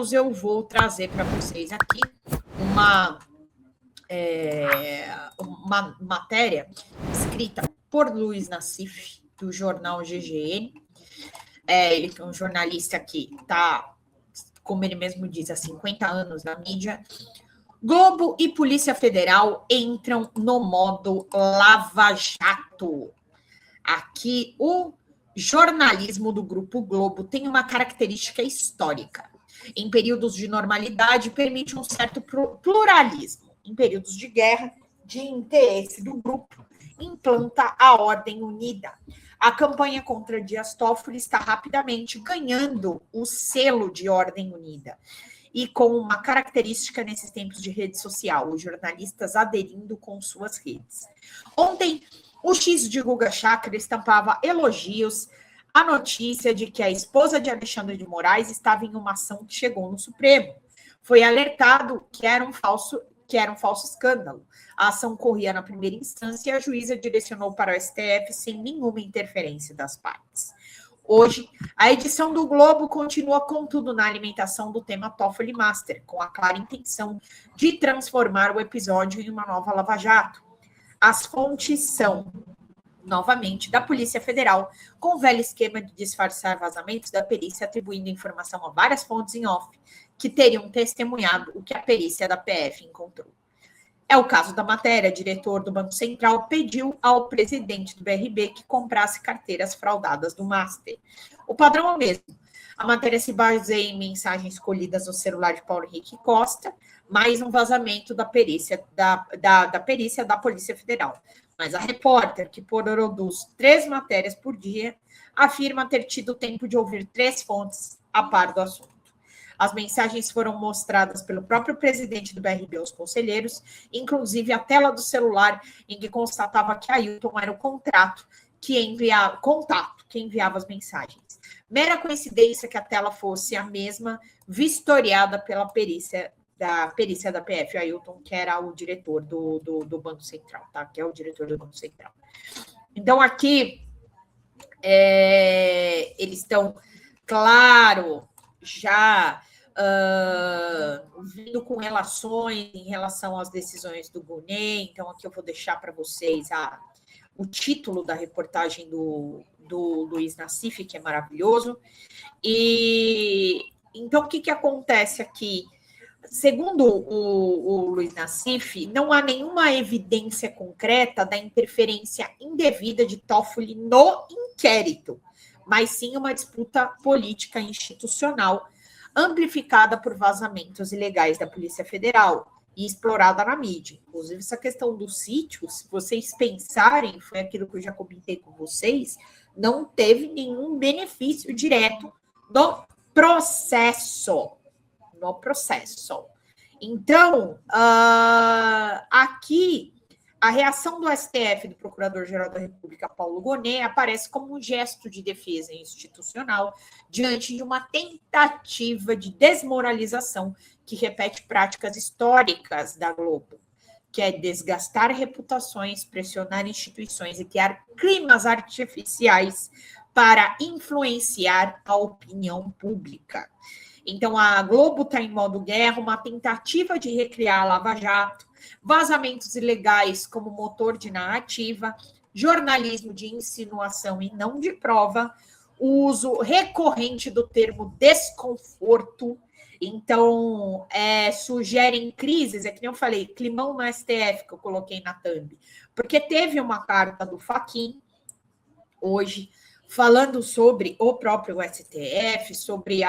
eu vou trazer para vocês aqui uma matéria escrita por Luiz Nassif, do jornal GGN. Ele é um jornalista que está, como ele mesmo diz, há 50 anos na mídia. Globo e Polícia Federal entram no modo Lava Jato. Aqui, o jornalismo do Grupo Globo tem uma característica histórica. Em períodos de normalidade, permite um certo pluralismo. Em períodos de guerra, de interesse do grupo, implanta a Ordem Unida. A campanha contra Dias Toffoli está rapidamente ganhando o selo de Ordem Unida. E com uma característica nesses tempos de rede social, os jornalistas aderindo com suas redes. Ontem, o X de Guga Chakra estampava elogios à notícia de que a esposa de Alexandre de Moraes estava em uma ação que chegou no Supremo. Foi alertado que era um falso escândalo. A ação corria na primeira instância e a juíza direcionou para o STF sem nenhuma interferência das partes. Hoje, a edição do Globo continua, contudo, na alimentação do tema Toffoli Master, com a clara intenção de transformar o episódio em uma nova Lava Jato. As fontes são, novamente, da Polícia Federal, com o velho esquema de disfarçar vazamentos da perícia, atribuindo informação a várias fontes em off, que teriam testemunhado o que a perícia da PF encontrou. É o caso da matéria. O diretor do Banco Central pediu ao presidente do BRB que comprasse carteiras fraudadas do Master. O padrão é o mesmo. A matéria se baseia em mensagens colhidas no celular de Paulo Henrique Costa, mais um vazamento da perícia da Polícia Federal. Mas a repórter, que produz 3 matérias por dia, afirma ter tido tempo de ouvir 3 fontes a par do assunto. As mensagens foram mostradas pelo próprio presidente do BRB aos conselheiros, inclusive a tela do celular em que constatava que Ailton era o contato que enviava as mensagens. Mera coincidência que a tela fosse a mesma vistoriada pela perícia da PF, Ailton, que era o diretor do Banco Central, tá? Que é o diretor do Banco Central. Então, aqui, eles estão, claro, já vindo com relações em relação às decisões do Guney. Então, aqui eu vou deixar para vocês o título da reportagem do Luiz Nassif, que é maravilhoso. E então, o que acontece aqui? Segundo o Luiz Nassif, não há nenhuma evidência concreta da interferência indevida de Toffoli no inquérito, mas sim uma disputa política institucional amplificada por vazamentos ilegais da Polícia Federal e explorada na mídia. Inclusive, essa questão do sítio, se vocês pensarem, foi aquilo que eu já comentei com vocês, não teve nenhum benefício direto no processo. Então, aqui, a reação do STF, do Procurador-Geral da República, Paulo Gonet, aparece como um gesto de defesa institucional diante de uma tentativa de desmoralização que repete práticas históricas da Globo, que é desgastar reputações, pressionar instituições e criar climas artificiais para influenciar a opinião pública. Então, a Globo está em modo guerra, uma tentativa de recriar a Lava Jato, vazamentos ilegais como motor de narrativa, jornalismo de insinuação e não de prova, o uso recorrente do termo desconforto. Então, sugerem crises, é que nem eu falei, climão no STF, que eu coloquei na thumb, porque teve uma carta do Fachin hoje falando sobre o próprio STF, sobre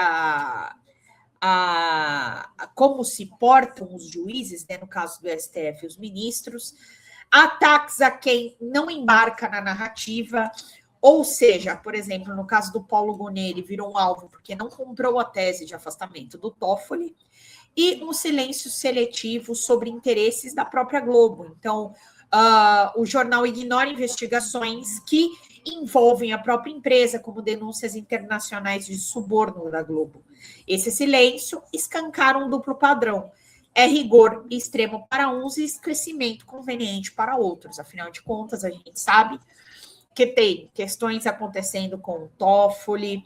como se portam os juízes, né, no caso do STF, os ministros, ataques a quem não embarca na narrativa, ou seja, por exemplo, no caso do Paulo Gonet, ele virou um alvo porque não comprou a tese de afastamento do Toffoli, e um silêncio seletivo sobre interesses da própria Globo. Então, o jornal ignora investigações que envolvem a própria empresa, como denúncias internacionais de suborno da Globo. Esse silêncio escancara um duplo padrão. É rigor extremo para uns e esclarecimento conveniente para outros. Afinal de contas, a gente sabe que tem questões acontecendo com o Toffoli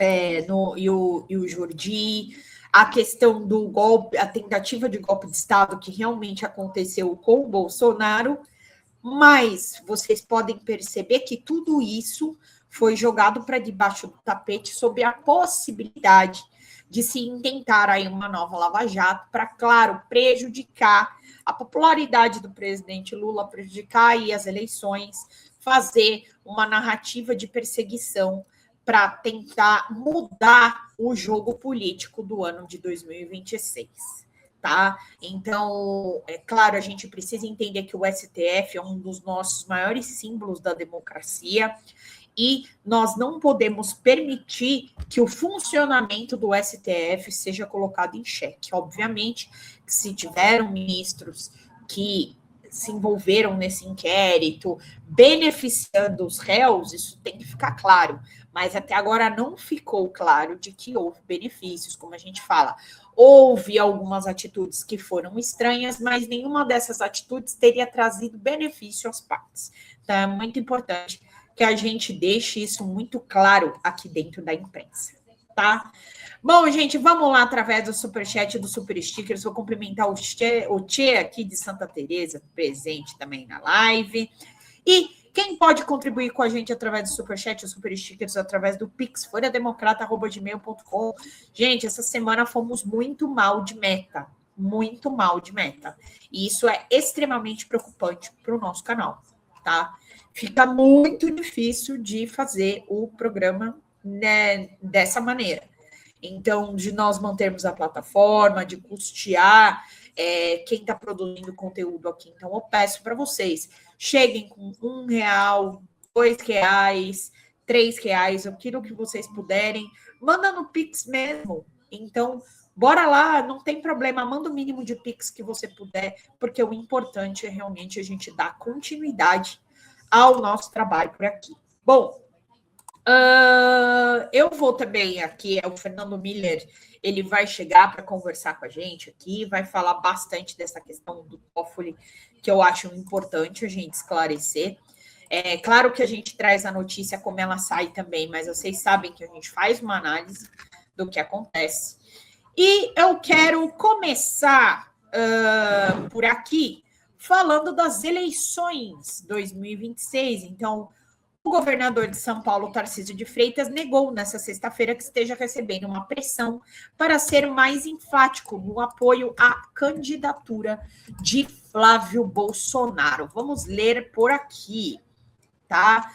e o Jordi. a questão do golpe, a tentativa de golpe de Estado que realmente aconteceu com o Bolsonaro, mas vocês podem perceber que tudo isso foi jogado para debaixo do tapete sob a possibilidade de se intentar aí uma nova Lava Jato para, claro, prejudicar a popularidade do presidente Lula, prejudicar aí as eleições, fazer uma narrativa de perseguição para tentar mudar o jogo político do ano de 2026, tá? Então, é claro, a gente precisa entender que o STF é um dos nossos maiores símbolos da democracia e nós não podemos permitir que o funcionamento do STF seja colocado em xeque. Obviamente, se tiveram ministros que se envolveram nesse inquérito, beneficiando os réus, isso tem que ficar claro. Mas até agora não ficou claro de que houve benefícios, como a gente fala. Houve algumas atitudes que foram estranhas, mas nenhuma dessas atitudes teria trazido benefício às partes. Então, é muito importante que a gente deixe isso muito claro aqui dentro da imprensa, tá? Bom, gente, vamos lá através do Superchat e do Super Stickers. Vou cumprimentar o Tchê aqui de Santa Teresa, presente também na live. E quem pode contribuir com a gente através do Superchat e Super Stickers, através do Pix, folhademocrata@gmail.com. Gente, essa semana fomos muito mal de meta. Muito mal de meta. E isso é extremamente preocupante para o nosso canal, tá? Fica muito difícil de fazer o programa, né, dessa maneira. Então, de nós mantermos a plataforma, de custear quem está produzindo conteúdo aqui. Então, eu peço para vocês, cheguem com R$1, R$2, R$3, aquilo que vocês puderem. Manda no Pix mesmo. Então, bora lá, não tem problema, manda o mínimo de Pix que você puder, porque o importante é realmente a gente dar continuidade ao nosso trabalho por aqui. Bom, eu vou também aqui, o Fernando Miller, ele vai chegar para conversar com a gente aqui, vai falar bastante dessa questão do Toffoli, que eu acho importante a gente esclarecer. É claro que a gente traz a notícia como ela sai também, mas vocês sabem que a gente faz uma análise do que acontece. E eu quero começar por aqui, falando das eleições 2026. Então, o governador de São Paulo, Tarcísio de Freitas, negou nessa sexta-feira que esteja recebendo uma pressão para ser mais enfático no apoio à candidatura de Flávio Bolsonaro. Vamos ler por aqui, tá?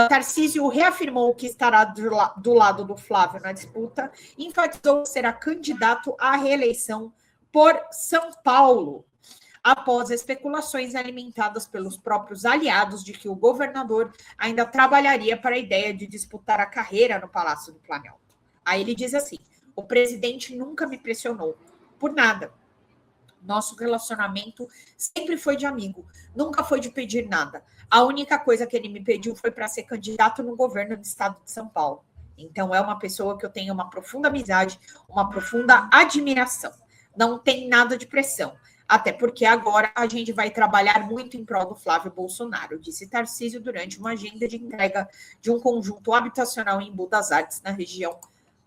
Tarcísio reafirmou que estará do lado do Flávio na disputa e enfatizou que será candidato à reeleição por São Paulo, após especulações alimentadas pelos próprios aliados de que o governador ainda trabalharia para a ideia de disputar a carreira no Palácio do Planalto. Aí ele diz assim: o presidente nunca me pressionou, por nada. Nosso relacionamento sempre foi de amigo, nunca foi de pedir nada. A única coisa que ele me pediu foi para ser candidato no governo do estado de São Paulo. Então é uma pessoa que eu tenho uma profunda amizade, uma profunda admiração. Não tem nada de pressão. Até porque agora a gente vai trabalhar muito em prol do Flávio Bolsonaro, disse Tarcísio durante uma agenda de entrega de um conjunto habitacional em Embu das Artes, na região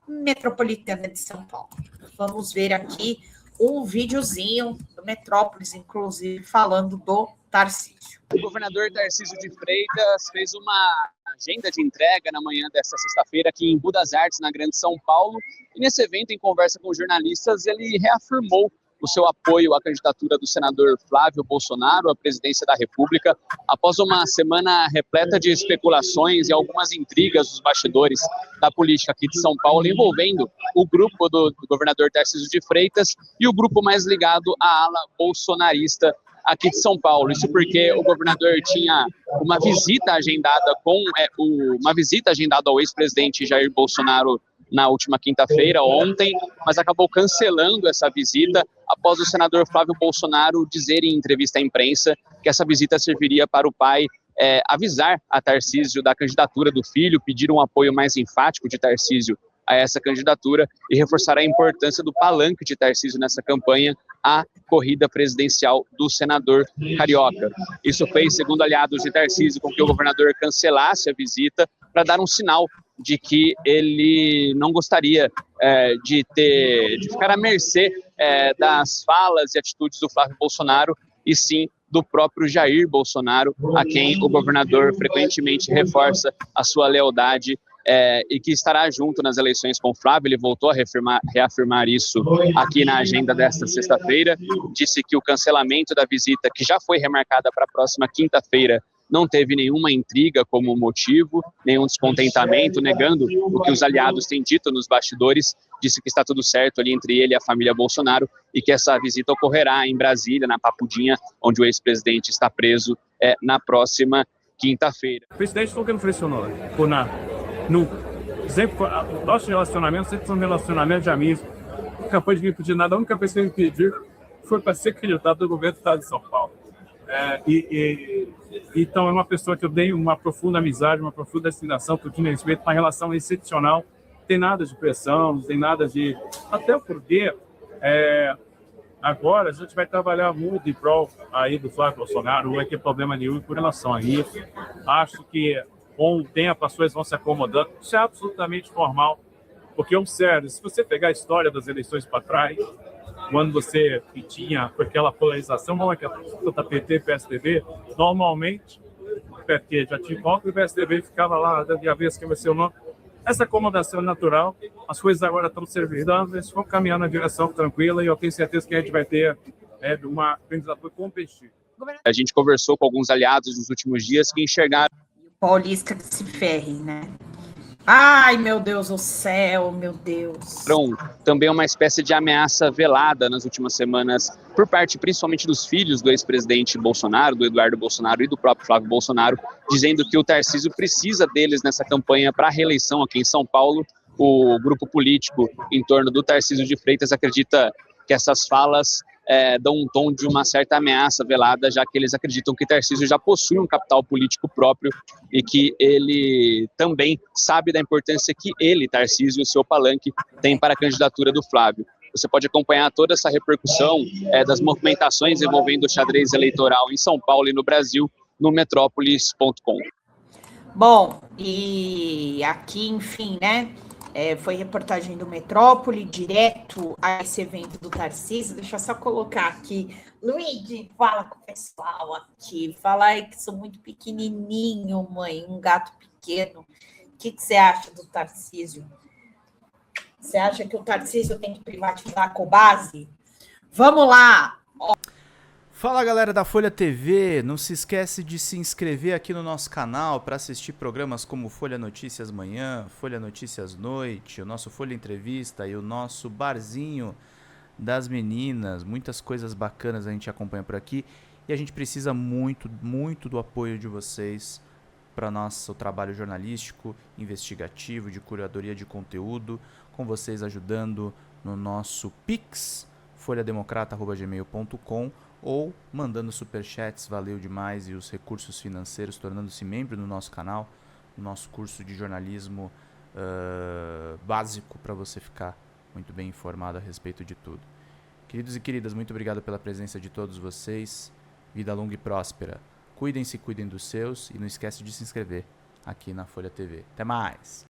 metropolitana de São Paulo. Vamos ver aqui um videozinho do Metrópolis, inclusive, falando do Tarcísio. O governador Tarcísio de Freitas fez uma agenda de entrega na manhã desta sexta-feira aqui em Embu das Artes, na Grande São Paulo. E nesse evento, em conversa com jornalistas, ele reafirmou o seu apoio à candidatura do senador Flávio Bolsonaro à presidência da República, após uma semana repleta de especulações e algumas intrigas dos bastidores da política aqui de São Paulo, envolvendo o grupo do governador Tarcísio de Freitas e o grupo mais ligado à ala bolsonarista aqui de São Paulo. Isso porque o governador tinha uma visita agendada ao ex-presidente Jair Bolsonaro na última quinta-feira, ontem, mas acabou cancelando essa visita após o senador Flávio Bolsonaro dizer em entrevista à imprensa que essa visita serviria para o pai avisar a Tarcísio da candidatura do filho, pedir um apoio mais enfático de Tarcísio a essa candidatura e reforçar a importância do palanque de Tarcísio nessa campanha à corrida presidencial do senador carioca. Isso fez, segundo aliados de Tarcísio, com que o governador cancelasse a visita para dar um sinal de que ele não gostaria de ficar à mercê das falas e atitudes do Flávio Bolsonaro, e sim do próprio Jair Bolsonaro, a quem o governador frequentemente reforça a sua lealdade e que estará junto nas eleições com o Flávio. Ele voltou a reafirmar isso aqui na agenda desta sexta-feira, disse que o cancelamento da visita, que já foi remarcada para a próxima quinta-feira, não teve nenhuma intriga como motivo, nenhum descontentamento, negando o que os aliados têm dito nos bastidores. Disse que está tudo certo ali entre ele e a família Bolsonaro e que essa visita ocorrerá em Brasília, na Papudinha, onde o ex-presidente está preso, na próxima quinta-feira. O presidente nunca me pressionou por nada, nunca. Sempre foi, nosso relacionamento sempre foi um relacionamento de amigos. Nunca foi de me pedir nada. A única coisa que ele me pediu foi para ser candidato do governo do estado de São Paulo. Então é uma pessoa que eu dei uma profunda amizade, uma profunda estimação, que eu tinha respeito, uma relação excepcional. Não tem nada de pressão, não tem nada de... Até porque agora a gente vai trabalhar muito em prol aí do Flávio Bolsonaro, não vai ter problema nenhum com relação a isso. Acho que com o tempo as coisas vão se acomodando. Isso é absolutamente normal, porque sério, se você pegar a história das eleições para trás, quando você tinha aquela polarização, como é que é PT e PSDB, normalmente o PT já tinha voto e o PSDB ficava lá, da vez que vai ser o nome. Essa acomodação é natural, as coisas agora estão servindo, eles vão caminhar na direção tranquila e eu tenho certeza que a gente vai ter uma candidatura competitiva. A gente conversou com alguns aliados nos últimos dias que enxergaram Paulista que se ferre, né? Ai, meu Deus do céu, meu Deus. Também uma espécie de ameaça velada nas últimas semanas, por parte principalmente dos filhos do ex-presidente Bolsonaro, do Eduardo Bolsonaro e do próprio Flávio Bolsonaro, dizendo que o Tarcísio precisa deles nessa campanha para a reeleição aqui em São Paulo. O grupo político em torno do Tarcísio de Freitas acredita que essas falas dão um tom de uma certa ameaça velada, já que eles acreditam que Tarcísio já possui um capital político próprio e que ele também sabe da importância que ele, Tarcísio, e o seu palanque tem para a candidatura do Flávio. Você pode acompanhar toda essa repercussão das movimentações envolvendo o xadrez eleitoral em São Paulo e no Brasil no metrópolis.com. Bom, e aqui, enfim, né? Foi reportagem do Metrópole, direto a esse evento do Tarcísio. Deixa eu só colocar aqui. Luigi, fala com o pessoal aqui. Fala aí que sou muito pequenininho, mãe, um gato pequeno. O que você acha do Tarcísio? Você acha que o Tarcísio tem que privatizar a Cobasi? Vamos lá! Fala galera da Folha TV, não se esquece de se inscrever aqui no nosso canal para assistir programas como Folha Notícias Manhã, Folha Notícias Noite, o nosso Folha Entrevista e o nosso Barzinho das Meninas. Muitas coisas bacanas a gente acompanha por aqui e a gente precisa muito, muito do apoio de vocês para nosso trabalho jornalístico, investigativo, de curadoria de conteúdo, com vocês ajudando no nosso Pix, folhademocrata@gmail.com, ou mandando superchats, valeu demais, e os recursos financeiros, tornando-se membro do nosso canal, no nosso curso de jornalismo básico, para você ficar muito bem informado a respeito de tudo. Queridos e queridas, muito obrigado pela presença de todos vocês, vida longa e próspera, cuidem-se, cuidem dos seus, e não esquece de se inscrever aqui na Folha TV. Até mais!